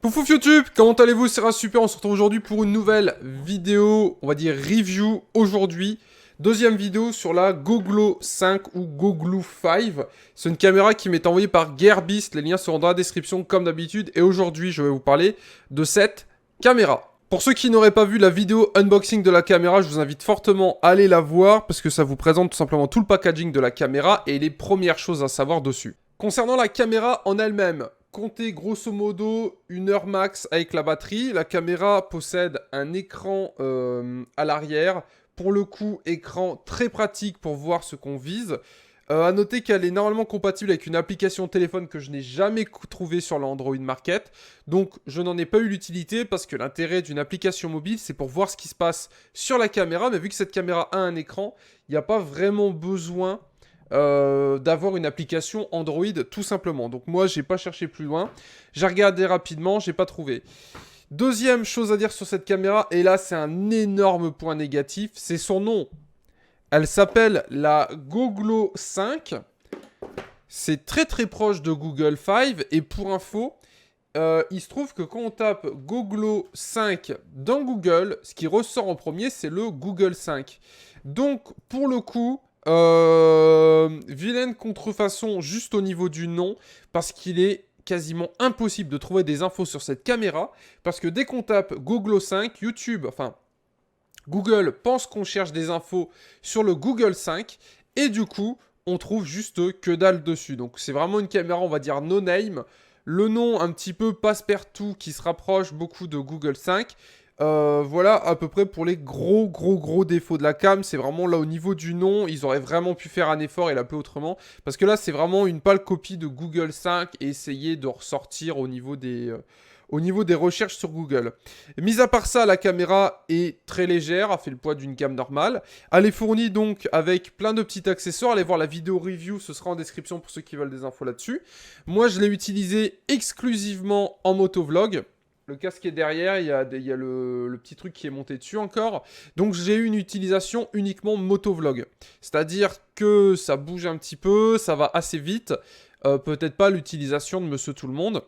Coucou YouTube, comment allez-vous? C'est super, on se retrouve aujourd'hui pour une nouvelle vidéo, on va dire review aujourd'hui. Deuxième vidéo sur la Goglo 5 ou Goglo 5. C'est une caméra qui m'est envoyée par Gearbest, les liens seront dans la description comme d'habitude. Et aujourd'hui, je vais vous parler de cette caméra. Pour ceux qui n'auraient pas vu la vidéo unboxing de la caméra, je vous invite fortement à aller la voir parce que ça vous présente tout simplement tout le packaging de la caméra et les premières choses à savoir dessus. Concernant la caméra en elle-même, comptez grosso modo 1 heure max avec la batterie. La caméra possède un écran à l'arrière. Pour le coup, écran très pratique pour voir ce qu'on vise. À noter qu'elle est normalement compatible avec une application téléphone que je n'ai jamais trouvée sur l'Android Market. Donc je n'en ai pas eu l'utilité parce que l'intérêt d'une application mobile, c'est pour voir ce qui se passe sur la caméra. Mais vu que cette caméra a un écran, il n'y a pas vraiment besoin d'avoir une application Android tout simplement. Donc moi j'ai pas cherché plus loin, j'ai regardé rapidement, j'ai pas trouvé. Deuxième chose à dire sur cette caméra, et là c'est un énorme point négatif, c'est son nom. Elle s'appelle la Goglo 5. C'est très très proche de Google 5 et pour info, il se trouve que quand on tape Goglo 5 dans Google, ce qui ressort en premier c'est le Google 5. Donc pour le coup, vilaine contrefaçon juste au niveau du nom, parce qu'il est quasiment impossible de trouver des infos sur cette caméra, parce que dès qu'on tape Goglo 5, YouTube, enfin Google pense qu'on cherche des infos sur le Google 5, et du coup, on trouve juste que dalle dessus. Donc c'est vraiment une caméra, on va dire no name, le nom un petit peu passe-partout qui se rapproche beaucoup de Google 5. Voilà à peu près pour les gros défauts de la cam. C'est vraiment là au niveau du nom, ils auraient vraiment pu faire un effort et l'appeler autrement. Parce que là c'est vraiment une pâle copie de Google 5 et essayer de ressortir au niveau des recherches sur Google. Mis à part ça, la caméra est très légère, a fait le poids d'une cam normale. Elle est fournie donc avec plein de petits accessoires. Allez voir la vidéo review, ce sera en description pour ceux qui veulent des infos là-dessus. Moi je l'ai utilisé exclusivement en motovlog. Le casque est derrière, il y a le petit truc qui est monté dessus encore. Donc j'ai eu une utilisation uniquement motovlog. C'est-à-dire que ça bouge un petit peu, ça va assez vite. Peut-être pas l'utilisation de Monsieur Tout-le-Monde.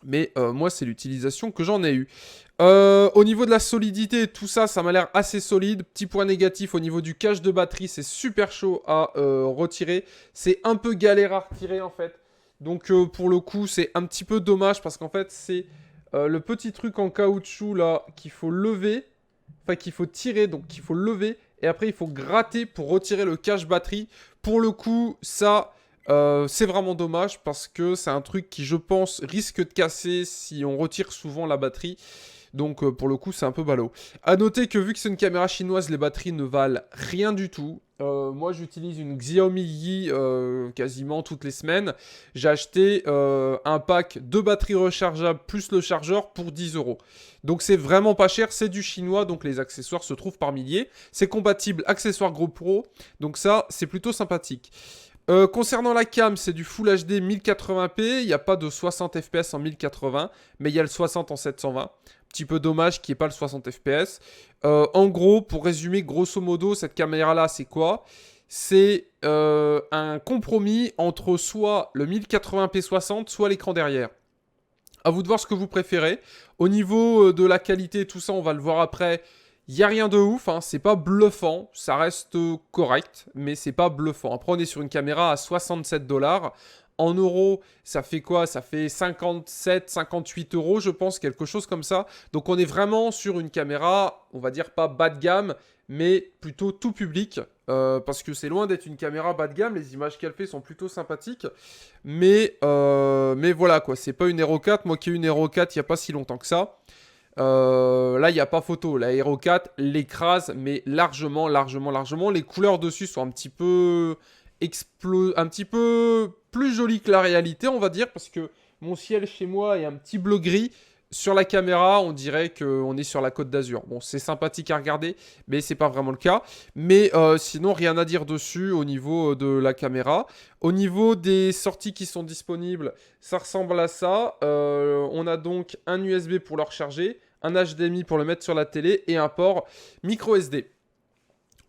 Mais moi c'est l'utilisation que j'en ai eu. Au niveau de la solidité, tout ça, ça m'a l'air assez solide. Petit point négatif au niveau du cache de batterie, c'est super chaud à retirer. C'est un peu galère à retirer en fait. Donc pour le coup c'est un petit peu dommage parce qu'en fait c'est... le petit truc en caoutchouc là qu'il faut lever, enfin qu'il faut tirer, donc qu'il faut lever et après il faut gratter pour retirer le cache batterie. Pour le coup ça c'est vraiment dommage parce que c'est un truc qui je pense risque de casser si on retire souvent la batterie. Donc pour le coup c'est un peu ballot. A noter que vu que c'est une caméra chinoise, les batteries ne valent rien du tout. Moi j'utilise une Xiaomi Yi quasiment toutes les semaines. J'ai acheté un pack de batteries rechargeables plus le chargeur pour 10 €. Donc c'est vraiment pas cher, c'est du chinois, donc les accessoires se trouvent par milliers. C'est compatible accessoires GoPro, donc ça c'est plutôt sympathique. Concernant la cam, c'est du Full HD 1080p, il n'y a pas de 60 fps en 1080, mais il y a le 60 en 720. Petit peu dommage qu'il n'y ait pas le 60 fps. En gros, pour résumer, grosso modo, cette caméra-là, c'est quoi? C'est un compromis entre soit le 1080p 60, soit l'écran derrière. À vous de voir ce que vous préférez. Au niveau de la qualité, tout ça, on va le voir après. Il n'y a rien de ouf, hein, c'est pas bluffant, ça reste correct, mais c'est pas bluffant. Après, on est sur une caméra à 67 $. En euros, ça fait quoi? Ça fait 57, 58 €, je pense, quelque chose comme ça. Donc, on est vraiment sur une caméra, on va dire pas bas de gamme, mais plutôt tout public. Parce que c'est loin d'être une caméra bas de gamme, les images qu'elle fait sont plutôt sympathiques. Mais voilà, quoi, c'est pas une Hero 4. Moi qui ai une Hero 4 il n'y a pas si longtemps que ça. Là, il n'y a pas photo. La Hero 4 l'écrase, mais largement. Les couleurs dessus sont un petit peu plus jolies que la réalité, on va dire, parce que mon ciel chez moi est un petit bleu gris. Sur la caméra, on dirait qu'on est sur la Côte d'Azur. Bon, c'est sympathique à regarder, mais c'est pas vraiment le cas. Mais sinon, rien à dire dessus au niveau de la caméra. Au niveau des sorties qui sont disponibles, ça ressemble à ça. On a donc un USB pour le recharger, un HDMI pour le mettre sur la télé et un port micro SD.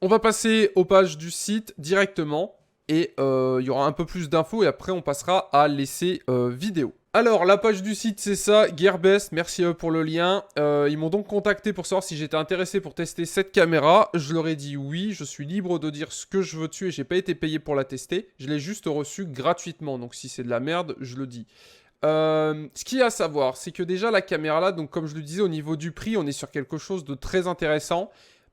On va passer aux pages du site directement et il y aura un peu plus d'infos et après on passera à l'essai vidéo. Alors, la page du site, c'est ça, Gearbest, merci à eux pour le lien. Ils m'ont donc contacté pour savoir si j'étais intéressé pour tester cette caméra. Je leur ai dit oui, je suis libre de dire ce que je veux dessus et j'ai pas été payé pour la tester. Je l'ai juste reçue gratuitement, donc si c'est de la merde, je le dis. Ce qu'il y a à savoir, c'est que déjà la caméra là, donc comme je le disais, au niveau du prix, on est sur quelque chose de très intéressant.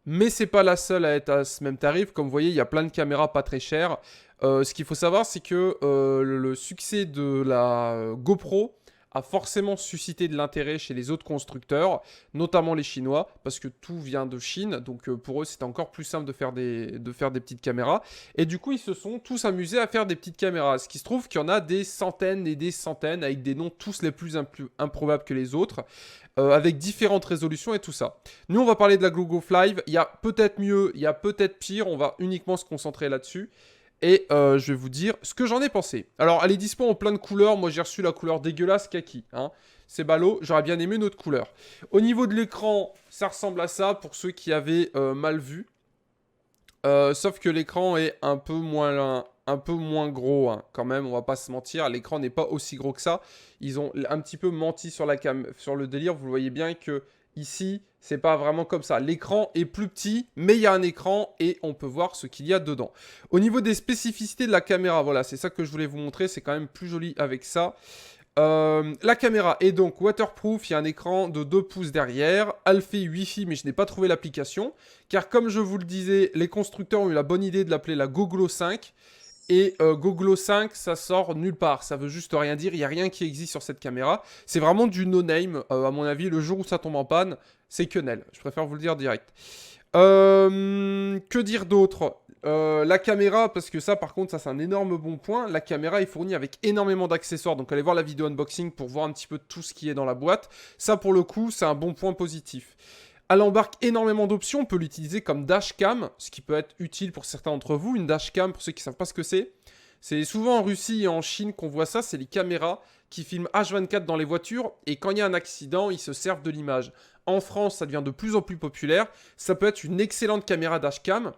Mais c'est pas la seule à être à ce même tarif. Comme vous voyez, il y a plein de caméras pas très chères. Ce qu'il faut savoir, c'est que le succès de la GoPro a forcément suscité de l'intérêt chez les autres constructeurs, notamment les Chinois, parce que tout vient de Chine, donc pour eux c'est encore plus simple de faire des petites caméras. Et du coup ils se sont tous amusés à faire des petites caméras, ce qui se trouve qu'il y en a des centaines et des centaines, avec des noms tous les plus improbables que les autres, avec différentes résolutions et tout ça. Nous on va parler de la Google Five, il y a peut-être mieux, il y a peut-être pire, on va uniquement se concentrer là-dessus. Et je vais vous dire ce que j'en ai pensé. Alors, elle est dispo en plein de couleurs. Moi, j'ai reçu la couleur dégueulasse kaki. Hein. C'est ballot. J'aurais bien aimé une autre couleur. Au niveau de l'écran, ça ressemble à ça pour ceux qui avaient mal vu. Sauf que l'écran est un peu moins gros. Hein, quand même, on va pas se mentir. L'écran n'est pas aussi gros que ça. Ils ont un petit peu menti sur le délire. Vous voyez bien que ici, c'est pas vraiment comme ça. L'écran est plus petit, mais il y a un écran et on peut voir ce qu'il y a dedans. Au niveau des spécificités de la caméra, voilà, c'est ça que je voulais vous montrer. C'est quand même plus joli avec ça. La caméra est donc waterproof, il y a un écran de 2 pouces derrière, elle fait Wi-Fi mais je n'ai pas trouvé l'application, car comme je vous le disais, les constructeurs ont eu la bonne idée de l'appeler la Goglo 5, et Goglo 5 ça sort nulle part, ça veut juste rien dire, il n'y a rien qui existe sur cette caméra, c'est vraiment du no-name, à mon avis, le jour où ça tombe en panne, c'est que nel, je préfère vous le dire direct. Que dire d'autre? La caméra, parce que ça par contre ça c'est un énorme bon point, la caméra est fournie avec énormément d'accessoires, donc allez voir la vidéo unboxing pour voir un petit peu tout ce qui est dans la boîte. Ça pour le coup c'est un bon point positif. Elle embarque énormément d'options, on peut l'utiliser comme dashcam, ce qui peut être utile pour certains d'entre vous. Une dashcam, pour ceux qui ne savent pas ce que c'est souvent en Russie et en Chine qu'on voit ça, c'est les caméras qui filment H24 dans les voitures, et quand il y a un accident, ils se servent de l'image. En France, ça devient de plus en plus populaire, ça peut être une excellente caméra dashcam,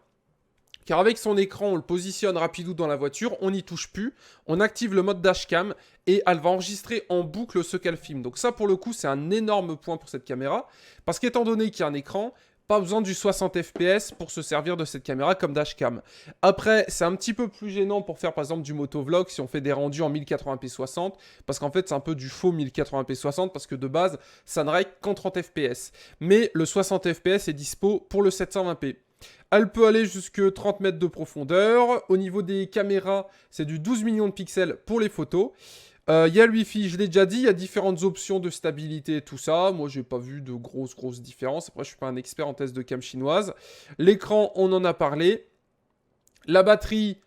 car avec son écran, on le positionne rapidou dans la voiture, on n'y touche plus, on active le mode dashcam et elle va enregistrer en boucle ce qu'elle filme. Donc ça, pour le coup, c'est un énorme point pour cette caméra, parce qu'étant donné qu'il y a un écran, pas besoin du 60 fps pour se servir de cette caméra comme dashcam. Après, c'est un petit peu plus gênant pour faire par exemple du motovlog si on fait des rendus en 1080p 60, parce qu'en fait c'est un peu du faux 1080p 60, parce que de base, ça ne règle qu'en 30 fps. Mais le 60 fps est dispo pour le 720p. Elle peut aller jusque 30 mètres de profondeur. Au niveau des caméras, c'est du 12 millions de pixels pour les photos. Il y a le Wi-Fi, je l'ai déjà dit, il y a différentes options de stabilité et tout ça. Moi, j'ai pas vu de grosses différences. Après, je suis pas un expert en test de cam chinoise. L'écran, on en a parlé. La batterie,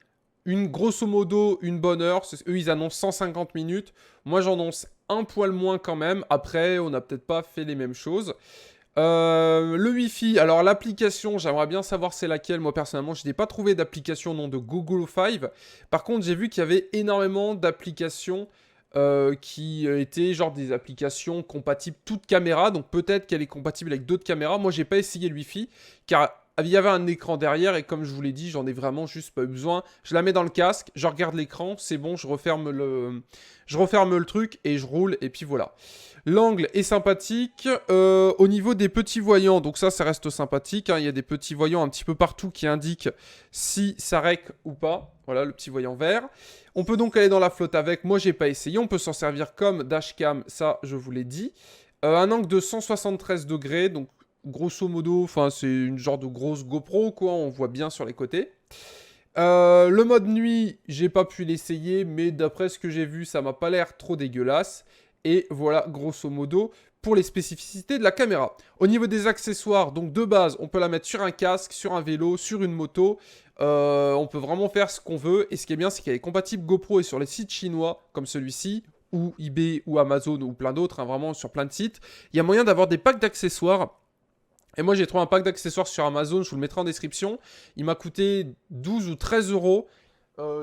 grosso modo, une bonne heure. Eux, ils annoncent 150 minutes. Moi, j'annonce un poil moins quand même. Après, on n'a peut-être pas fait les mêmes choses. Le Wi-Fi, alors l'application, j'aimerais bien savoir c'est laquelle. Moi personnellement, je n'ai pas trouvé d'application au nom de Google Five. Par contre, j'ai vu qu'il y avait énormément d'applications qui étaient genre des applications compatibles toutes caméras. Donc peut-être qu'elle est compatible avec d'autres caméras. Moi, j'ai pas essayé le Wi-Fi car il y avait un écran derrière et comme je vous l'ai dit, j'en ai vraiment juste pas eu besoin. Je la mets dans le casque, je regarde l'écran, c'est bon, je referme le truc et je roule et puis voilà. L'angle est sympathique. Au niveau des petits voyants, donc ça reste sympathique. Hein, il y a des petits voyants un petit peu partout qui indiquent si ça rec ou pas. Voilà, le petit voyant vert. On peut donc aller dans la flotte avec. Moi, j'ai pas essayé. On peut s'en servir comme dashcam, ça, je vous l'ai dit. Un angle de 173 degrés, donc grosso modo, c'est une genre de grosse GoPro, quoi. On voit bien sur les côtés. Le mode nuit, j'ai pas pu l'essayer, mais d'après ce que j'ai vu, ça m'a pas l'air trop dégueulasse. Et voilà, grosso modo, pour les spécificités de la caméra. Au niveau des accessoires, donc de base, on peut la mettre sur un casque, sur un vélo, sur une moto. On peut vraiment faire ce qu'on veut. Et ce qui est bien, c'est qu'elle est compatible GoPro et sur les sites chinois, comme celui-ci, ou eBay, ou Amazon, ou plein d'autres, hein, vraiment sur plein de sites. Il y a moyen d'avoir des packs d'accessoires. Et moi, j'ai trouvé un pack d'accessoires sur Amazon, je vous le mettrai en description. Il m'a coûté 12 ou 13 euros.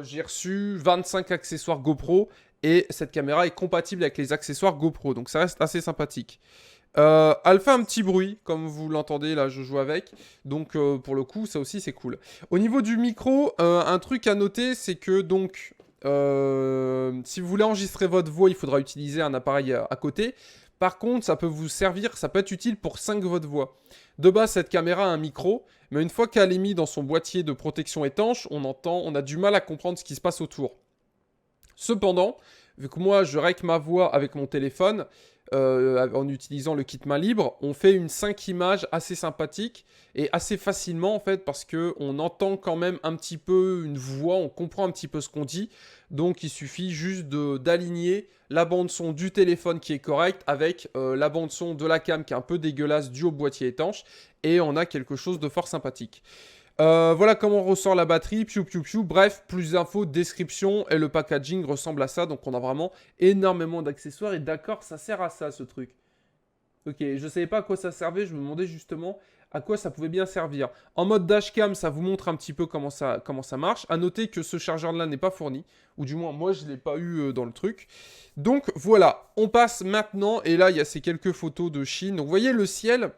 J'ai reçu 25 accessoires GoPro. Et cette caméra est compatible avec les accessoires GoPro, donc ça reste assez sympathique. Elle fait un petit bruit, comme vous l'entendez, là je joue avec, donc pour le coup ça aussi c'est cool. Au niveau du micro, un truc à noter, c'est que donc Si vous voulez enregistrer votre voix, il faudra utiliser un appareil à côté. Par contre, ça peut vous servir, ça peut être utile pour 5 votre voix. De base, cette caméra a un micro, mais une fois qu'elle est mise dans son boîtier de protection étanche, on a du mal à comprendre ce qui se passe autour. Cependant, vu que moi, je règle ma voix avec mon téléphone, en utilisant le kit main libre, on fait une 5 images assez sympathique et assez facilement en fait parce qu'on entend quand même un petit peu une voix, on comprend un petit peu ce qu'on dit. Donc il suffit juste d'aligner la bande son du téléphone qui est correcte avec la bande son de la cam qui est un peu dégueulasse due au boîtier étanche et on a quelque chose de fort sympathique. Voilà comment on ressort la batterie, piou piou piou, bref, plus d'infos, description, et le packaging ressemble à ça, donc on a vraiment énormément d'accessoires, et d'accord, ça sert à ça ce truc. Ok, je savais pas à quoi ça servait, je me demandais justement à quoi ça pouvait bien servir. En mode dashcam, ça vous montre un petit peu comment ça marche. À noter que ce chargeur-là n'est pas fourni, ou du moins moi je ne l'ai pas eu dans le truc. Donc voilà, on passe maintenant, et là il y a ces quelques photos de Chine. Donc vous voyez le ciel,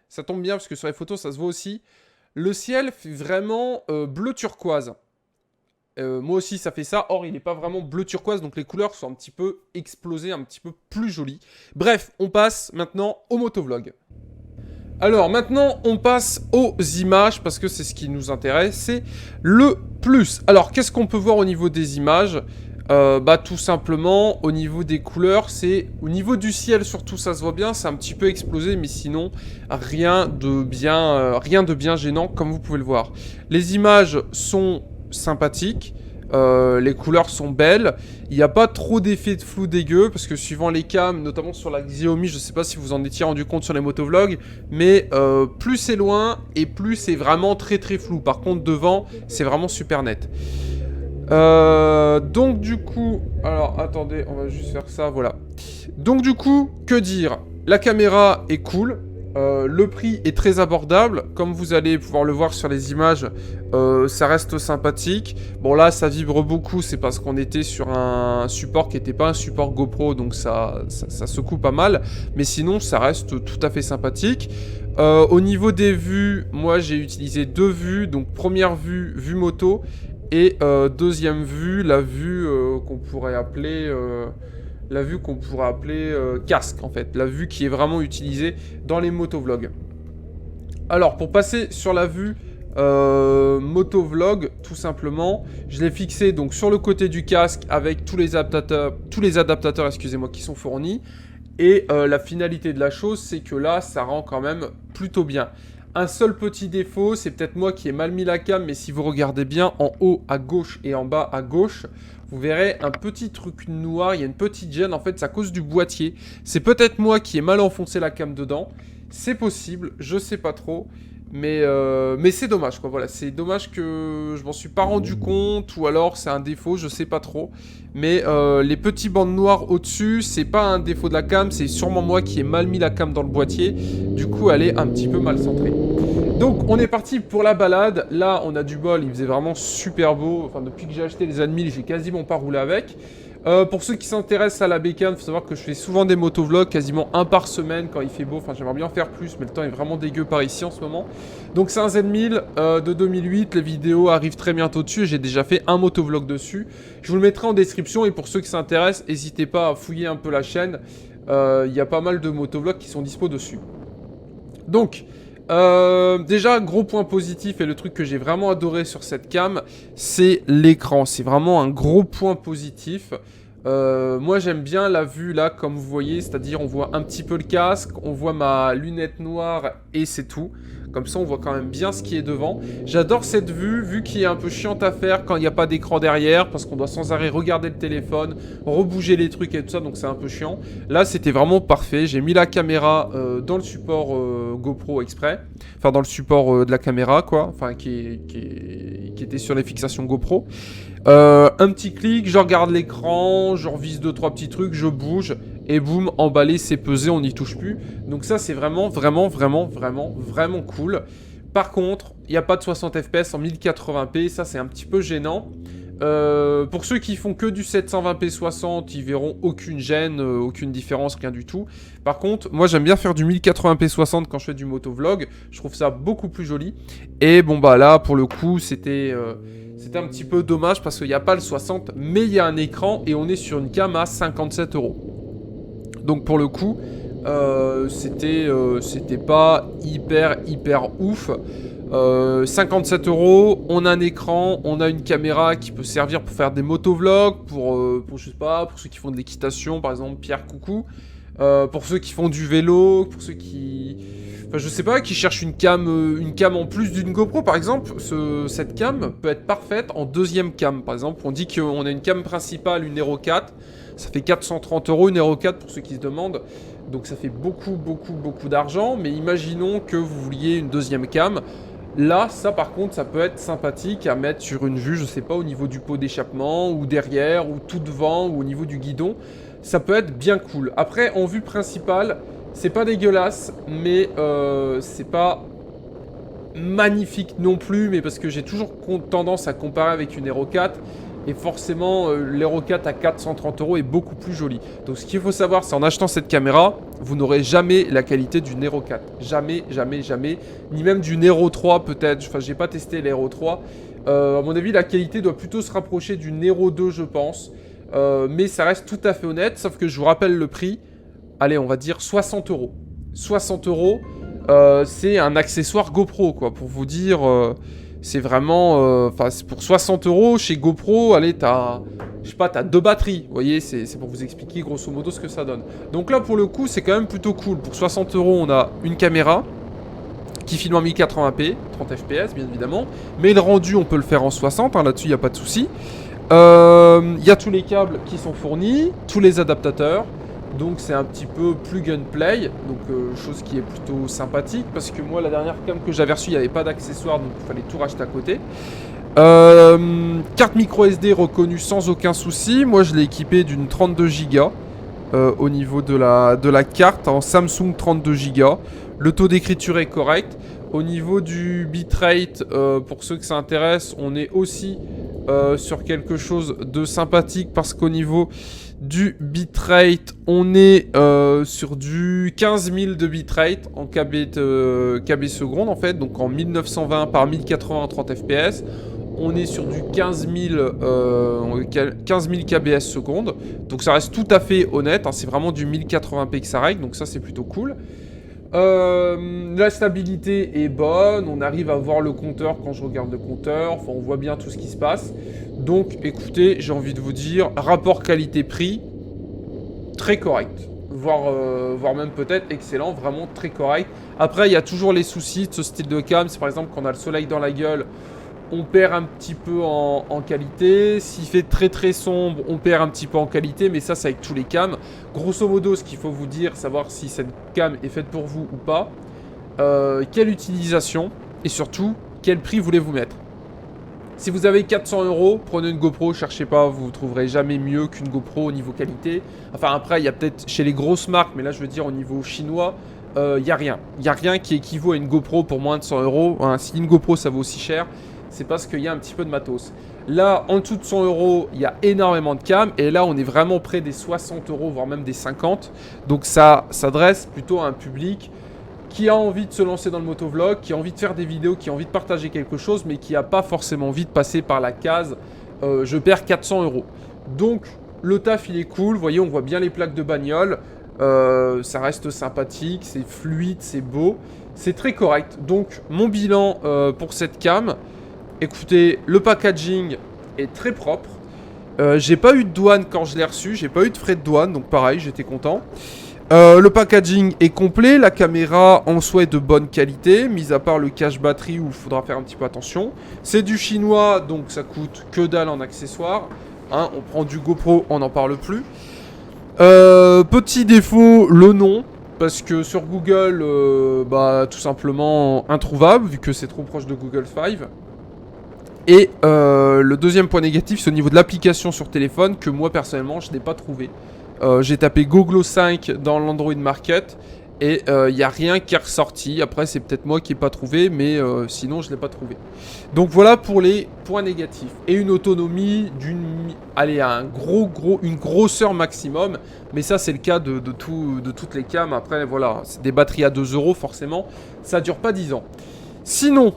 ça tombe bien parce que sur les photos ça se voit aussi. Le ciel fait vraiment bleu turquoise. Moi aussi, ça fait ça. Or, il n'est pas vraiment bleu turquoise, donc les couleurs sont un petit peu explosées, un petit peu plus jolies. Bref, on passe maintenant au motovlog. Alors, maintenant, on passe aux images, parce que c'est ce qui nous intéresse, c'est le plus. Alors, qu'est-ce qu'on peut voir au niveau des images ? Tout simplement, au niveau des couleurs, c'est... Au niveau du ciel, surtout, ça se voit bien, c'est un petit peu explosé, mais sinon, rien de bien gênant, comme vous pouvez le voir. Les images sont sympathiques, les couleurs sont belles, il n'y a pas trop d'effets de flou dégueu, parce que suivant les cams, notamment sur la Xiaomi, je ne sais pas si vous en étiez rendu compte sur les motovlogs, mais plus c'est loin, et plus c'est vraiment très très flou. Par contre, devant, c'est vraiment super net. Donc du coup, alors attendez, on va juste faire ça, voilà. Donc du coup, que dire? La caméra est cool, le prix est très abordable, comme vous allez pouvoir le voir sur les images, ça reste sympathique. Bon là, ça vibre beaucoup, c'est parce qu'on était sur un support qui n'était pas un support GoPro, donc ça secoue pas mal, mais sinon ça reste tout à fait sympathique. Au niveau des vues, moi j'ai utilisé 2 vues, donc première vue, vue moto, et deuxième vue, la vue qu'on pourrait appeler casque en fait, la vue qui est vraiment utilisée dans les motovlogs. Alors pour passer sur la vue motovlog, tout simplement, je l'ai fixé donc sur le côté du casque avec tous les adaptateurs, excusez-moi, qui sont fournis. Et la finalité de la chose, c'est que là, ça rend quand même plutôt bien. Un seul petit défaut, c'est peut-être moi qui ai mal mis la cam, mais si vous regardez bien en haut à gauche et en bas à gauche, vous verrez un petit truc noir, il y a une petite gêne, en fait c'est à cause du boîtier. C'est peut-être moi qui ai mal enfoncé la cam dedans, c'est possible, je sais pas trop, mais c'est dommage quoi, voilà, c'est dommage que je m'en suis pas rendu compte, ou alors c'est un défaut, je sais pas trop. Mais les petits bandes noires au-dessus, c'est pas un défaut de la cam, c'est sûrement moi qui ai mal mis la cam dans le boîtier. Du coup, elle est un petit peu mal centrée. Donc, on est parti pour la balade. Là, on a du bol, il faisait vraiment super beau. Enfin, depuis que j'ai acheté les Admil, j'ai quasiment pas roulé avec. Pour ceux qui s'intéressent à la bécane, il faut savoir que je fais souvent des motovlogs, quasiment un par semaine quand il fait beau. Enfin, j'aimerais bien en faire plus, mais le temps est vraiment dégueu par ici en ce moment. Donc c'est un Z1000 de 2008, les vidéos arrivent très bientôt dessus et j'ai déjà fait un motovlog dessus. Je vous le mettrai en description et pour ceux qui s'intéressent, n'hésitez pas à fouiller un peu la chaîne. Il y a pas mal de motovlogs qui sont dispo dessus. Donc... déjà, gros point positif et le truc que j'ai vraiment adoré sur cette cam, c'est l'écran. C'est vraiment un gros point positif. Moi j'aime bien la vue là comme vous voyez, c'est-à-dire on voit un petit peu le casque, on voit ma lunette noire et c'est tout. Comme ça on voit quand même bien ce qui est devant. J'adore cette vue, vue qui est un peu chiante à faire quand il n'y a pas d'écran derrière, parce qu'on doit sans arrêt regarder le téléphone, rebouger les trucs et tout ça, donc c'est un peu chiant. Là c'était vraiment parfait, j'ai mis la caméra dans le support GoPro exprès, enfin dans le support de la caméra quoi, enfin qui était sur les fixations GoPro. Un petit clic, je regarde l'écran, je revise 2-3 petits trucs, je bouge, et boum, emballé, c'est pesé, on n'y touche plus. Donc ça, c'est vraiment cool. Par contre, il n'y a pas de 60 fps en 1080p, ça c'est un petit peu gênant. Pour ceux qui font que du 720p 60, ils verront aucune gêne, aucune différence, rien du tout. Par contre, moi j'aime bien faire du 1080p 60 quand je fais du motovlog. Je trouve ça beaucoup plus joli. Et bon bah là, pour le coup, c'était un petit peu dommage parce qu'il n'y a pas le 60, mais il y a un écran et on est sur une cam à 57 €. Donc pour le coup, c'était pas hyper ouf. 57 €, on a un écran, on a une caméra qui peut servir pour faire des motovlogs, pour je sais pas, pour ceux qui font de l'équitation, par exemple Pierre Coucou, pour ceux qui font du vélo, pour ceux qui, enfin je sais pas, qui cherchent une cam en plus d'une GoPro par exemple. Cette cam peut être parfaite en deuxième cam. Par exemple, on dit qu'on a une cam principale, une Hero 4, ça fait 430 € une Hero 4 pour ceux qui se demandent. Donc ça fait beaucoup d'argent, mais imaginons que vous vouliez une deuxième cam. Là, ça par contre, ça peut être sympathique à mettre sur une vue, je sais pas, au niveau du pot d'échappement, ou derrière, ou tout devant, ou au niveau du guidon. Ça peut être bien cool. Après, en vue principale, c'est pas dégueulasse, mais c'est pas magnifique non plus, mais parce que j'ai toujours tendance à comparer avec une Hero 4. Et forcément, l'Hero 4 à 430 € est beaucoup plus joli. Donc ce qu'il faut savoir, c'est en achetant cette caméra, vous n'aurez jamais la qualité d'une Hero 4. Jamais. Ni même d'une Hero 3 peut-être. Enfin, j'ai pas testé l'Hero 3. À mon avis, la qualité doit plutôt se rapprocher d'une Hero 2, je pense. Mais ça reste tout à fait honnête, sauf que je vous rappelle le prix. Allez, on va dire 60 €. 60 €, c'est un accessoire GoPro, quoi, pour vous dire... c'est vraiment... Enfin, pour 60 € chez GoPro, allez, t'as... Je sais pas, t'as 2 batteries. Vous voyez, c'est pour vous expliquer grosso modo ce que ça donne. Donc là, pour le coup, c'est quand même plutôt cool. Pour 60 €, on a une caméra qui filme en 1080p, 30 fps, bien évidemment. Mais le rendu, on peut le faire en 60. Hein, là-dessus, il n'y a pas de souci. Il y a tous les câbles qui sont fournis, tous les adaptateurs. Donc c'est un petit peu plus gunplay, donc chose qui est plutôt sympathique parce que moi la dernière cam que j'avais reçue il n'y avait pas d'accessoires, donc il fallait tout racheter à côté. Carte micro SD reconnue sans aucun souci. Moi je l'ai équipée d'une 32 Go au niveau de la carte en Samsung 32 Go. Le taux d'écriture est correct. Au niveau du bitrate, pour ceux que ça intéresse, on est aussi sur quelque chose de sympathique parce qu'au niveau du bitrate, on est sur du 15 000 de bitrate en KB seconde en fait, donc en 1920 par 1080 30 fps. On est sur du 15 000 kbs seconde, donc ça reste tout à fait honnête, hein, c'est vraiment du 1080p que ça règle, donc ça c'est plutôt cool. La stabilité est bonne, on arrive à voir le compteur quand je regarde le compteur, enfin on voit bien tout ce qui se passe. Donc écoutez, j'ai envie de vous dire, rapport qualité-prix, très correct. Voire même peut-être excellent, vraiment très correct. Après, il y a toujours les soucis de ce style de cam, c'est par exemple quand on a le soleil dans la gueule, on perd un petit peu en qualité. S'il fait très sombre, on perd un petit peu en qualité, mais ça c'est avec tous les cams. Grosso modo, ce qu'il faut vous dire, savoir si cette cam est faite pour vous ou pas, quelle utilisation, et surtout, quel prix voulez-vous mettre. Si vous avez 400 €, prenez une GoPro, cherchez pas, vous trouverez jamais mieux qu'une GoPro au niveau qualité. Enfin après, il y a peut-être chez les grosses marques, mais là je veux dire au niveau chinois, il n'y a rien. Il n'y a rien qui équivaut à une GoPro pour moins de 100 €. Hein, si une GoPro ça vaut aussi cher, c'est parce qu'il y a un petit peu de matos. Là, en dessous de 100 €, il y a énormément de cam. Et là, on est vraiment près des 60 €, voire même des 50. Donc ça s'adresse plutôt à un public qui a envie de se lancer dans le motovlog, qui a envie de faire des vidéos, qui a envie de partager quelque chose, mais qui n'a pas forcément envie de passer par la case je perds 400 €. Donc, le taf, il est cool. Vous voyez, on voit bien les plaques de bagnole. Ça reste sympathique, c'est fluide, c'est beau. C'est très correct. Donc, mon bilan pour cette cam... Écoutez, le packaging est très propre. J'ai pas eu de douane quand je l'ai reçu. J'ai pas eu de frais de douane, donc pareil, j'étais content. Le packaging est complet. La caméra en soi est de bonne qualité, mis à part le cache batterie où il faudra faire un petit peu attention. C'est du chinois, donc ça coûte que dalle en accessoires. Hein, on prend du GoPro, on n'en parle plus. Petit défaut, le nom. Parce que sur Google, tout simplement introuvable, vu que c'est trop proche de Google 5. Et le deuxième point négatif, c'est au niveau de l'application sur téléphone que moi personnellement je n'ai pas trouvé. J'ai tapé Goglo 5 dans l'Android Market Et il n'y a rien qui est ressorti. Après, c'est peut-être moi qui n'ai pas trouvé, mais sinon, je ne l'ai pas trouvé. Donc voilà pour les points négatifs. Et une autonomie allez, une grosseur maximum. Mais ça, c'est le cas de toutes les cams. Après, voilà, c'est des batteries à 2 euros, forcément. Ça dure pas 10 ans. Sinon,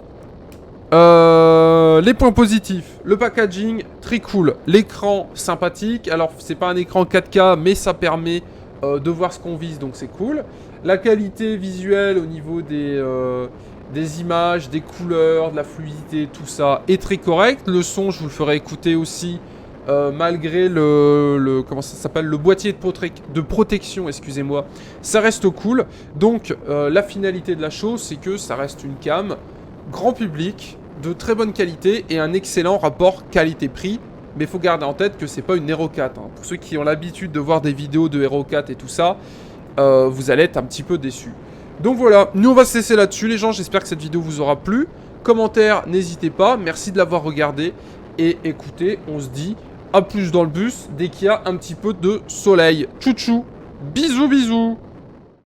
les points positifs. Le packaging, très cool. L'écran, sympathique. Alors, c'est pas un écran 4K, mais ça permet de voir ce qu'on vise, donc c'est cool. La qualité visuelle au niveau des images, des couleurs, de la fluidité, tout ça est très correct. Le son, je vous le ferai écouter aussi, malgré comment ça s'appelle, le boîtier de protection, excusez-moi, ça reste cool. Donc, la finalité de la chose, c'est que ça reste une cam grand public, de très bonne qualité et un excellent rapport qualité-prix. Mais il faut garder en tête que c'est pas une Hero 4. Hein. Pour ceux qui ont l'habitude de voir des vidéos de Hero 4 et tout ça, vous allez être un petit peu déçus. Donc voilà, nous on va se laisser là-dessus les gens, j'espère que cette vidéo vous aura plu. Commentaire, n'hésitez pas, merci de l'avoir regardé. Et écoutez, on se dit à plus dans le bus dès qu'il y a un petit peu de soleil. Tchou tchou, bisous bisous.